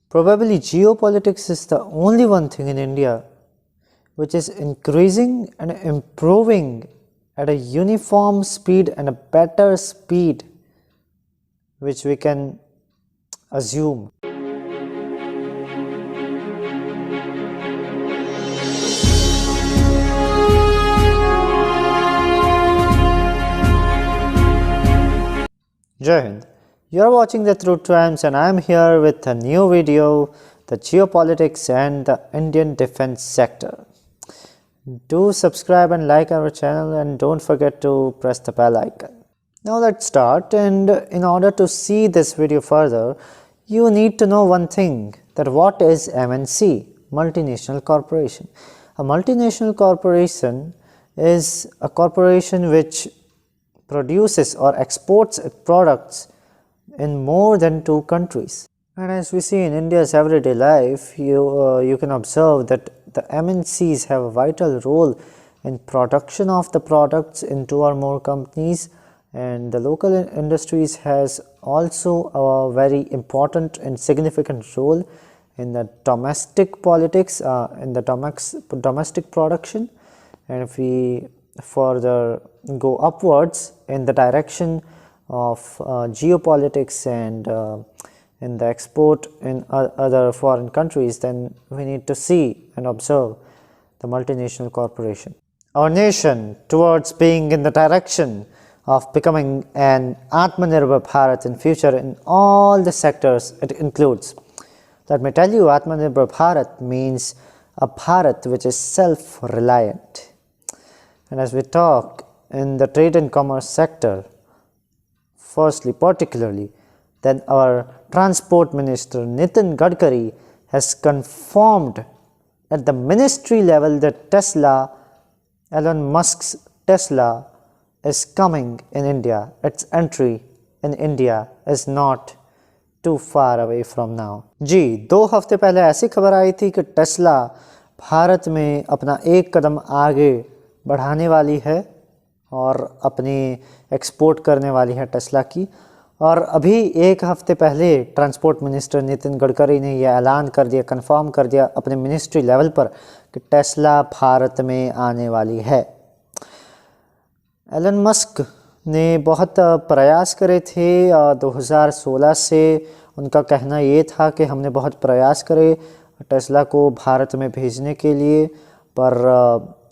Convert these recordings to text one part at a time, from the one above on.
Probably geopolitics is the only one thing in India which is increasing and improving at a uniform speed and a better speed which we can assume. Jai Hind. You are watching The Truth Times and I am here with a new video, the geopolitics and the Indian defense sector. Do subscribe and like our channel and don't forget to press the bell icon. Now let's start, and in order to see this video further, you need to know one thing, that what is MNC, multinational corporation. A multinational corporation is a corporation which produces or exports products in more than 2 countries. And as we see in India's everyday life, you can observe that the MNCs have a vital role in production of the products in 2 or more companies, and the local industries has also a very important and significant role in the domestic politics, in the domestic production. And if we further go upwards in the direction of geopolitics and in the export in other foreign countries, then we need to see and observe the multinational corporation. Our nation towards being in the direction of becoming an Atmanirbhar Bharat in future in all the sectors it includes. Let me tell you, Atmanirbhar Bharat means a Bharat which is self-reliant. And as we talk in the trade and commerce sector, firstly particularly, then our Transport Minister Nitin Gadkari has confirmed at the ministry level that Elon Musk's Tesla is coming in India. Its entry in India is not too far away from now. जी 2 हफ्ते पहले ऐसी खबर आई थी कि Tesla Bharat में अपना एक कदम आगे बढ़ाने वाली है और अपनी एक्सपोर्ट करने वाली है टेस्ला की। और अभी 1 हफ्ते पहले ट्रांसपोर्ट मिनिस्टर नितिन गडकरी ने यह ऐलान कर दिया, कंफर्म कर दिया अपने मिनिस्ट्री लेवल पर कि टेस्ला भारत में आने वाली है। एलन मस्क ने बहुत प्रयास करे थे 2016 से। उनका कहना ये था कि हमने बहुत प्रयास करे टेस्ला को भारत में भेजने के लिए, पर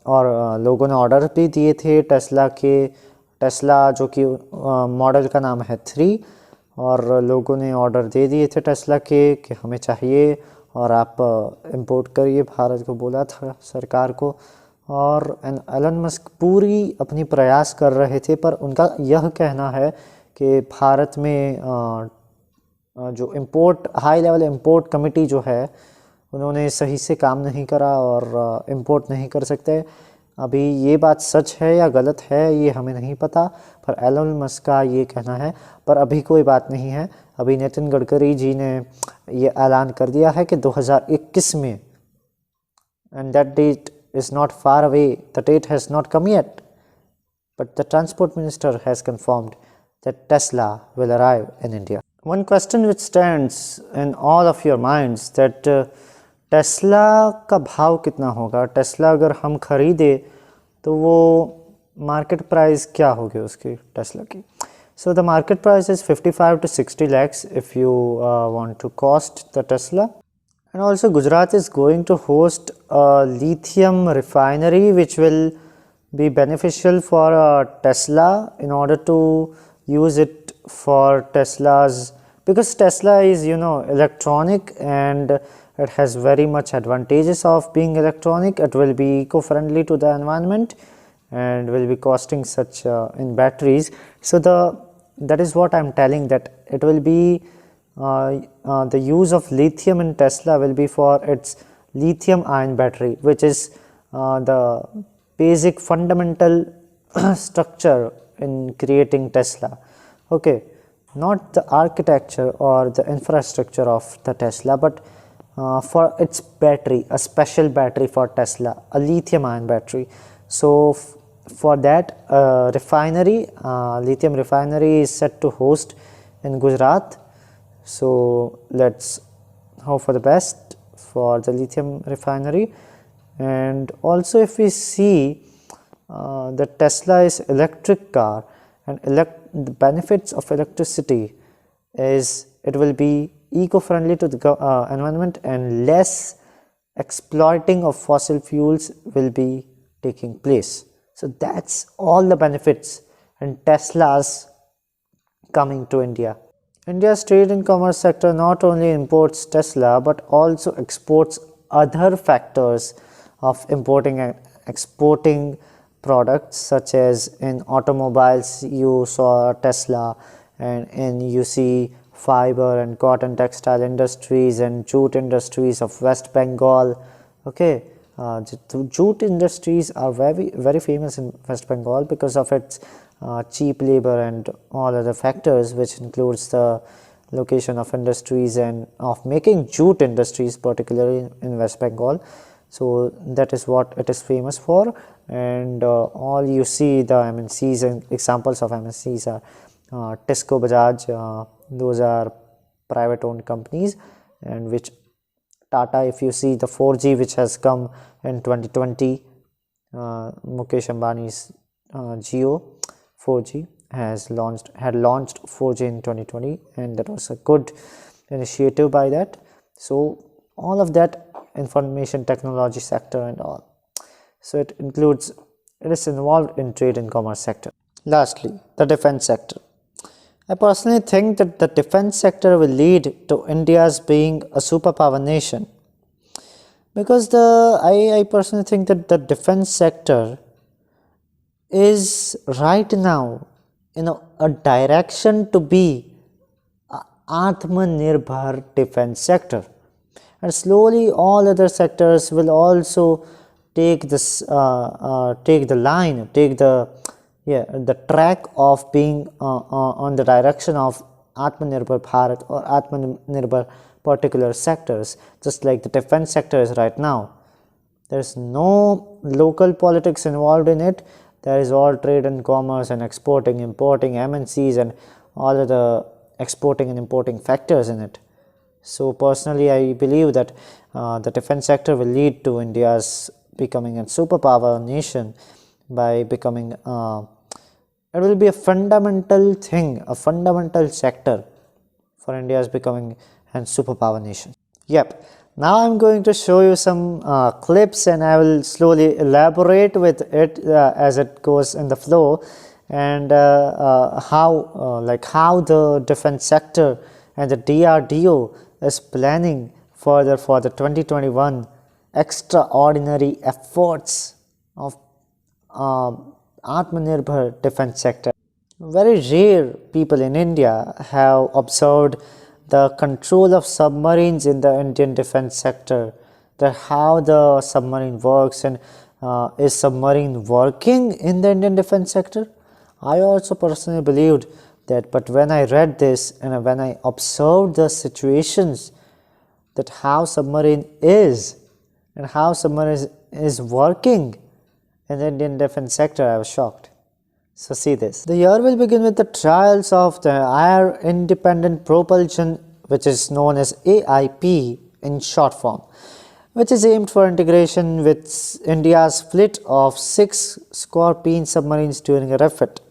और लोगों ने ऑर्डर भी दिए थे टेस्ला जो कि मॉडल का नाम है 3, और लोगों ने ऑर्डर दे दिए थे टेस्ला के कि हमें चाहिए और आप इंपोर्ट करिए, भारत को बोला था सरकार को। और एलन मस्क पूरी अपनी प्रयास कर रहे थे, पर उनका यह कहना है कि भारत में जो हाई लेवल इंपोर्ट कमेटी जो है, उन्होंने सही से काम नहीं करा और इंपोर्ट नहीं कर सकते। अभी ये बात सच है या गलत है ये हमें नहीं पता, पर एलन मस्क का ये कहना है। पर अभी कोई बात नहीं है, अभी नितिन गडकरी जी ने ये ऐलान कर दिया है कि 2021 में, and that date is not far away, the date has not come yet, but the transport minister has confirmed that Tesla will arrive in India. One question which stands in all of your minds that Tesla का भाव कितना होगा, Tesla अगर हम खरीदे तो वो market price क्या होगी उसकी टेस्ला की। So the market price is 55 to 60 lakhs if you want to cost the Tesla. And also Gujarat is going to host a lithium refinery which will be beneficial for Tesla in order to use it for Tesla's, because Tesla is electronic and it has very much advantages of being electronic. It will be eco-friendly to the environment and will be costing such in batteries. So that is what I am telling, that it will be the use of lithium in Tesla will be for its lithium ion battery, which is the basic fundamental structure in creating Tesla. Okay, not the architecture or the infrastructure of the Tesla, but for its battery, a special battery for Tesla, a lithium ion battery. So for that refinery, lithium refinery is set to host in Gujarat. So let's hope for the best for the lithium refinery. And also, if we see the Tesla is electric car, and the benefits of electricity is it will be eco-friendly to the environment, and less exploiting of fossil fuels will be taking place. So that's all the benefits and Tesla's coming to India. India's trade and commerce sector not only imports Tesla but also exports other factors of importing and exporting products, such as in automobiles you saw Tesla, and in you see fiber and cotton textile industries and jute industries of West Bengal. Okay, jute industries are very famous in West Bengal because of its cheap labor and all other factors, which includes the location of industries and of making jute industries, particularly in West Bengal. So that is what it is famous for. And all you see the MNCs and examples of MNCs are Tisco, Bajaj, those are private owned companies, and which Tata, if you see the 4G which has come in 2020, Mukesh Ambani's Jio 4G had launched 4G in 2020, and that was a good initiative by that. So all of that information technology sector and all, so it is involved in trade and commerce sector. Lastly, the defense sector. I personally think that the defense sector will lead to India's being a superpower nation, because I personally think that the defense sector is right now in a direction to be Atmanirbhar defense sector, and slowly all other sectors will also take this the track of being on the direction of Atmanirbhar Bharat or Atmanirbhar particular sectors, just like the defense sector is right now. There is no local politics involved in it. There is all trade and commerce and exporting, importing, MNCs and all of the exporting and importing factors in it. So personally, I believe that the defense sector will lead to India's becoming a superpower nation by becoming it will be a fundamental thing, a fundamental sector for India's becoming a superpower nation. Yep. Now I'm going to show you some clips, and I will slowly elaborate with it as it goes in the flow, and how the defense sector and the DRDO is planning further for the 2021 extraordinary efforts of Atmanirbhar defense sector. Very rare people in India have observed the control of submarines in the Indian defense sector, that how the submarine works, and is submarine working in the Indian defense sector? I also personally believed that, but when I read this and when I observed the situations, that how submarine is and how submarine is working in the Indian defense sector, I was shocked. So see this. The year will begin with the trials of the Air Independent Propulsion, which is known as AIP in short form, which is aimed for integration with India's fleet of 6 Scorpene submarines during a refit.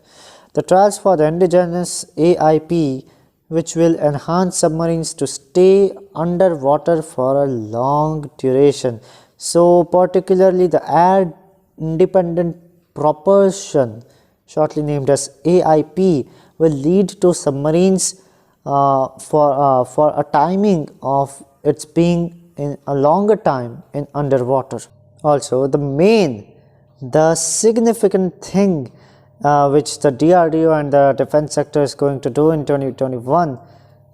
The trials for the indigenous AIP, which will enhance submarines to stay underwater for a long duration. So particularly the Air Independent Propulsion, shortly named as AIP, will lead to submarines for a timing of its being in a longer time in underwater. Also, the significant thing which the DRDO and the defense sector is going to do in 2021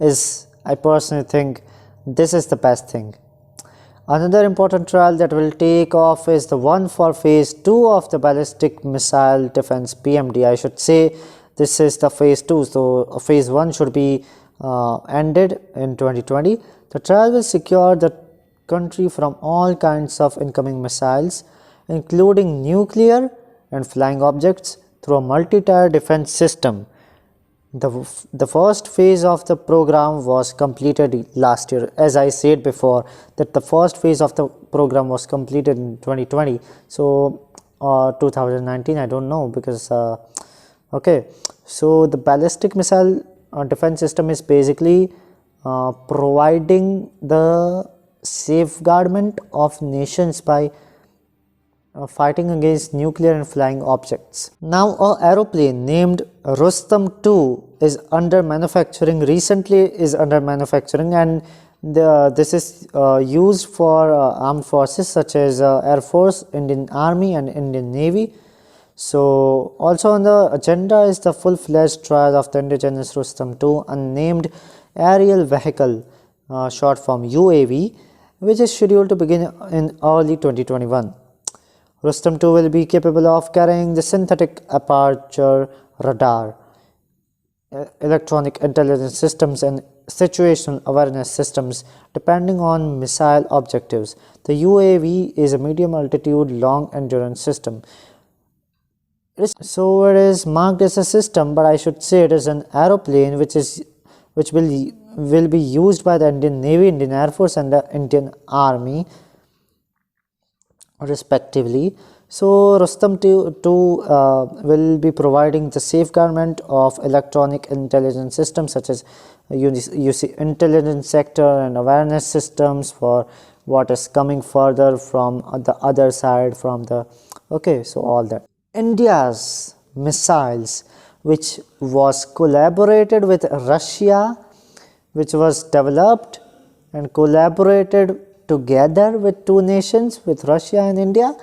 is, I personally think, this is the best thing. Another important trial that will take off is the one for phase 2 of the ballistic missile defense PMD. I should say this is the phase 2, so phase 1 should be ended in 2020. The trial will secure the country from all kinds of incoming missiles, including nuclear and flying objects, through a multi-tier defense system. The first phase of the program was completed last year. As I said before, that the first phase of the program was completed in 2020. So 2019, I don't know, because okay. So the ballistic missile defense system is basically providing the safeguardment of nations by fighting against nuclear and flying objects. Now, an aeroplane named Rustam 2 is under manufacturing. Recently, is under manufacturing, and this is used for armed forces such as Air Force, Indian Army, and Indian Navy. So, also on the agenda is the full-fledged trial of the indigenous Rustam 2 unnamed aerial vehicle, short form UAV, which is scheduled to begin in early 2021. Rustam 2 will be capable of carrying the synthetic aperture radar, electronic intelligence systems, and situational awareness systems depending on missile objectives. The UAV is a medium altitude, long endurance system. So it is marked as a system, but I should say it is an aeroplane which will be used by the Indian Navy, Indian Air Force, and the Indian Army respectively. So Rustam 2 will be providing the safeguardment of electronic intelligence systems such as you see intelligence sector and awareness systems for what is coming further from the other side from the okay. So all that India's missiles, which was collaborated with Russia, which was developed and collaborated together with two nations, with Russia and India,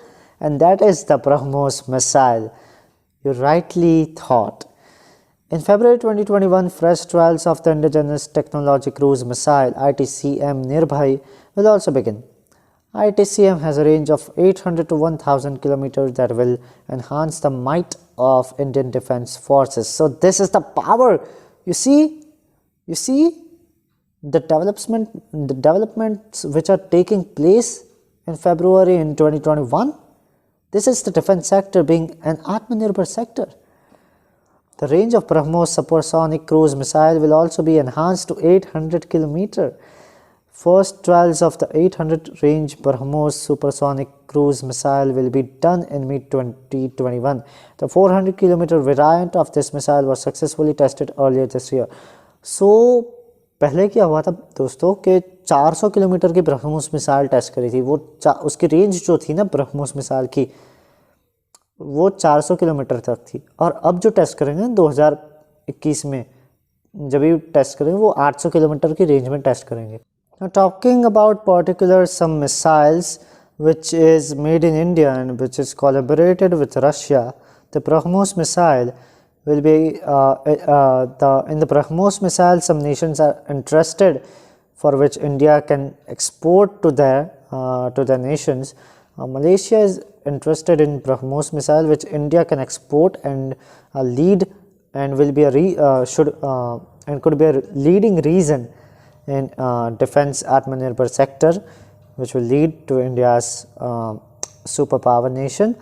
and that is the BrahMos missile. You rightly thought. In February 2021, fresh trials of the indigenous technology cruise missile ITCM Nirbhay will also begin. ITCM has a range of 800 to 1000 kilometers that will enhance the might of Indian Defense Forces. So this is the power. You see the developments which are taking place in February in 2021. This is the defense sector being an Atmanirbhar sector. The range of BrahMos supersonic cruise missile will also be enhanced to 800 km. First trials of the 800 range BrahMos supersonic cruise missile will be done in mid-2021. The 400 km variant of this missile was successfully tested earlier this year. So पहले क्या हुआ था दोस्तों कि 400 kilometre की BrahMos missile test करी थी, वो उसकी रेंज जो थी ना ब्रह्मोस मिसाइल की वो 400 किलोमीटर तक थी, और अब जो टेस्ट करेंगे 2021 में जब भी टेस्ट करेंगे वो 800 किलोमीटर की रेंज में टेस्ट करेंगे. Now talking about particular some missiles which is made in India and which is collaborated with Russia, the BrahMos missile will be in the BrahMos missile some nations are interested, for which India can export to their nations. Malaysia is interested in BrahMos missile which India can export and lead, and will be and could be a leading reason in defense Atmanirbhar sector, which will lead to India's superpower nation.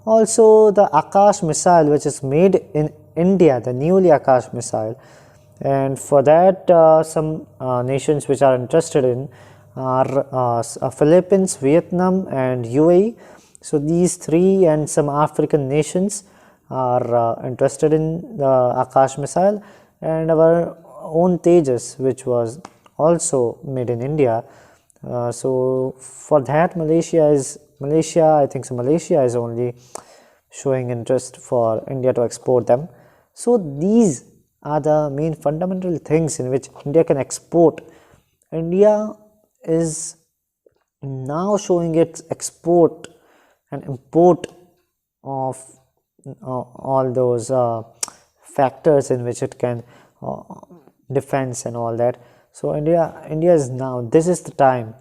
Also the Akash missile which is made in India, the newly Akash missile, and for that some nations which are interested in are Philippines, Vietnam, and UAE. So these three and some African nations are interested in the Akash missile, and our own Tejas, which was also made in India. So for that Malaysia, I think so Malaysia is only showing interest for India to export them. So these are the main fundamental things in which India can export. India is now showing its export and import of all those factors in which it can defense and all that. So India is now, this is the time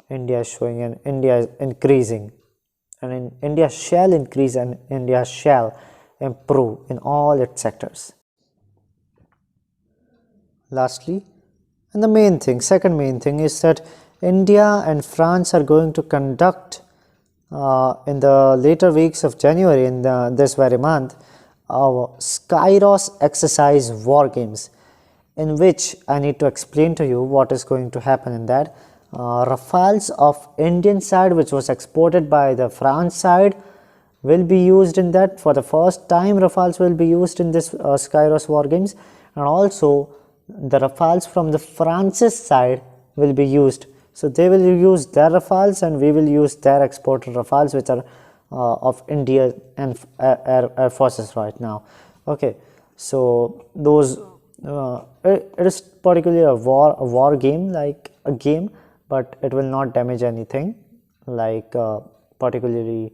India is showing, and India is increasing, and India shall increase and India shall improve in all its sectors. Lastly, and the second main thing is that India and France are going to conduct in the later weeks of January, in this very month, Skyros exercise war games, in which I need to explain to you what is going to happen in that. Rafales of Indian side, which was exported by the France side, will be used in that. For the first time, Rafales will be used in this Skyros war games, and also the Rafales from the France's side will be used. So they will use their Rafales and we will use their exported Rafales, which are of India and Air Forces right now. Okay, so those it is particularly a war game, like a game, but it will not damage anything, like particularly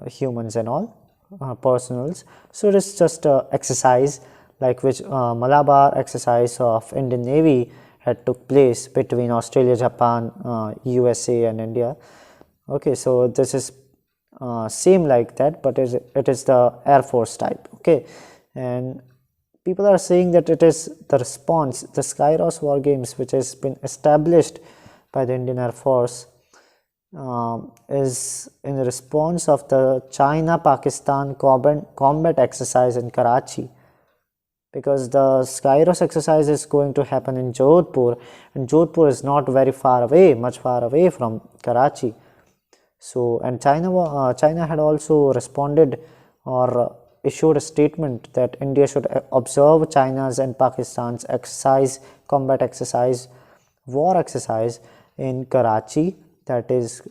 humans and all, personals. So it is just a exercise, like which Malabar exercise of Indian Navy had took place between Australia, Japan, USA and India. Okay, so this is same like that, but it is the Air Force type. Okay, and people are saying that it is the response, the Skyros war games, which has been established by the Indian Air Force, is in response of the China-Pakistan combat exercise in Karachi, because the Skyros exercise is going to happen in Jodhpur, and Jodhpur is not very far away, much far away from Karachi. So, and China had also responded or issued a statement that India should observe China's and Pakistan's exercise, combat exercise, war exercise in Karachi that is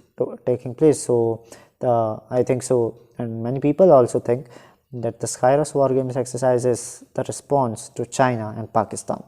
taking place. So, I think so, and many people also think that the Skyros war games exercise is the response to China and Pakistan.